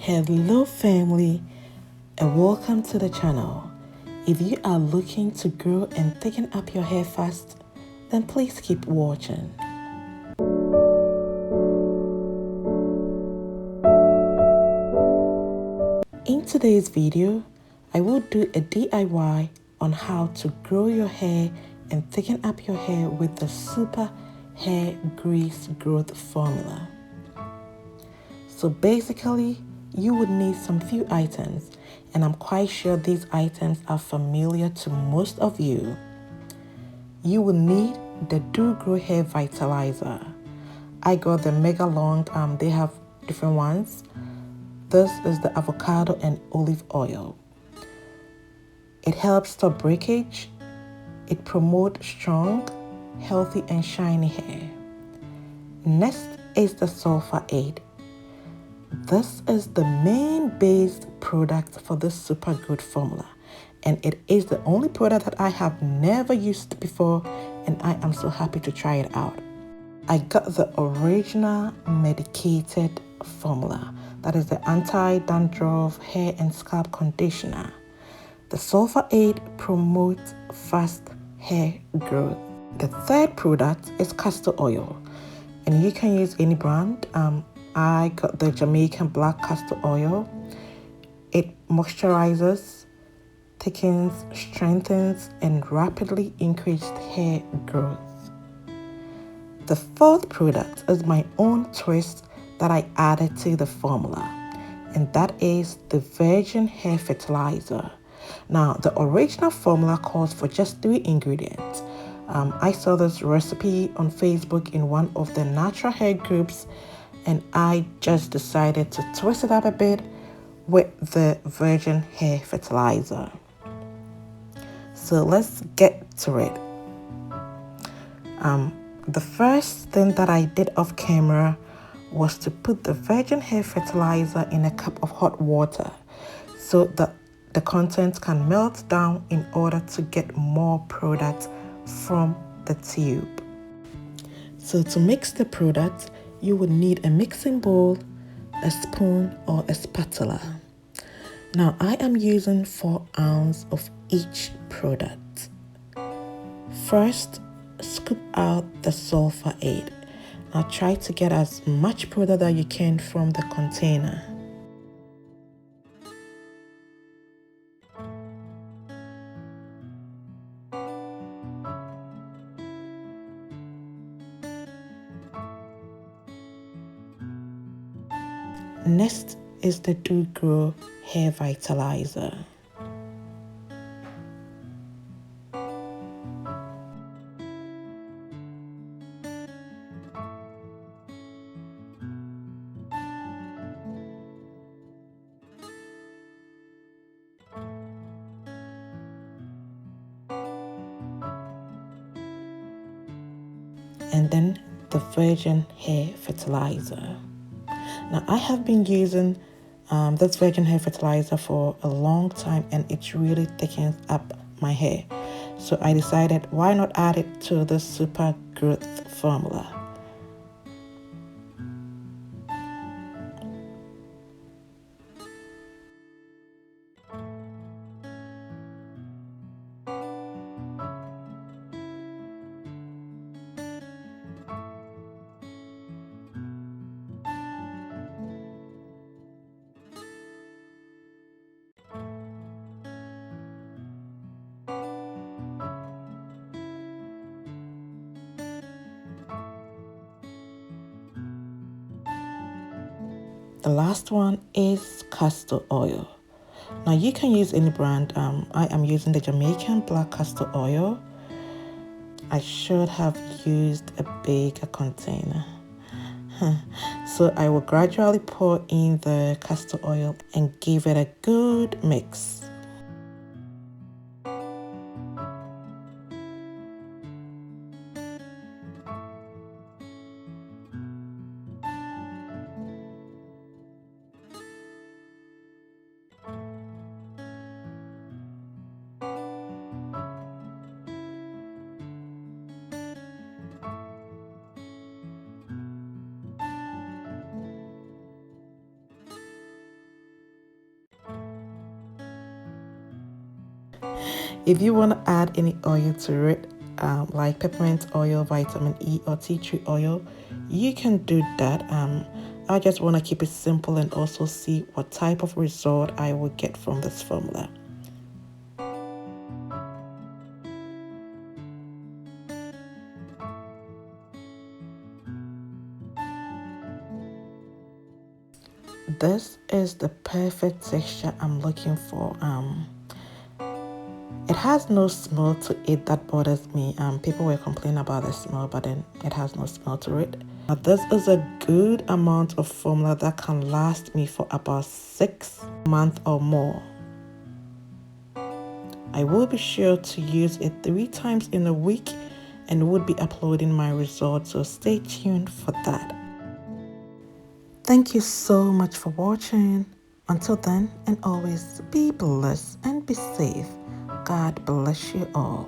Hello family and welcome to the channel. If you are looking to grow and thicken up your hair fast, then please keep watching. In today's video, I will do a DIY on how to grow your hair and thicken up your hair with the Super Hair Grease Growth Formula. So basically, you would need some few items, and I'm quite sure these items are familiar to most of you. You will need the Do Grow Hair Vitalizer. I got the mega long, they have different ones. This is the avocado and olive oil. It helps stop breakage. It promotes strong, healthy and shiny hair. Next is the Sulfur. This is the main base product for this super good formula, and it is the only product that I have never used before, and I am so happy to try it out. I got the original medicated formula, that is the anti-dandruff hair and scalp conditioner. The Sulfur promotes fast hair growth. The third product is castor oil, and you can use any brand. I got the Jamaican black castor oil. It moisturizes, thickens, strengthens, and rapidly increases hair growth. The fourth product is my own twist that I added to the formula, and that is the virgin hair fertilizer. Now, the original formula calls for just 3 ingredients. I saw this recipe on Facebook in one of the natural hair groups, and I just decided to twist it up a bit with the virgin hair fertilizer. So let's get to it. The first thing that I did off camera was to put the virgin hair fertilizer in a cup of hot water so that the contents can melt down in order to get more product from the tube. So to mix the product, you would need a mixing bowl, a spoon or a spatula. Now I am using 4 ounces of each product. First, scoop out the Sulfur. Now try to get as much product that you can from the container. Next is the Do Grow Hair Vitalizer. And then the virgin hair fertilizer. Now I have been using this virgin hair fertilizer for a long time, and it really thickens up my hair. So I decided, why not add it to the super growth formula? The last one is castor oil. Now you can use any brand. I am using the Jamaican black castor oil. I should have used a bigger container. So I will gradually pour in the castor oil and give it a good mix. If you want to add any oil to it, like peppermint oil, vitamin E, or tea tree oil, you can do that. I just want to keep it simple and also see what type of result I will get from this formula. This is the perfect texture I'm looking for. It has no smell to it that bothers me. People were complaining about the smell, but then it has no smell to it. Now, this is a good amount of formula that can last me for about 6 months or more. I will be sure to use it 3 times in a week and would be uploading my results, so stay tuned for that. Thank you so much for watching. Until then, and always be blessed and be safe. God bless you all.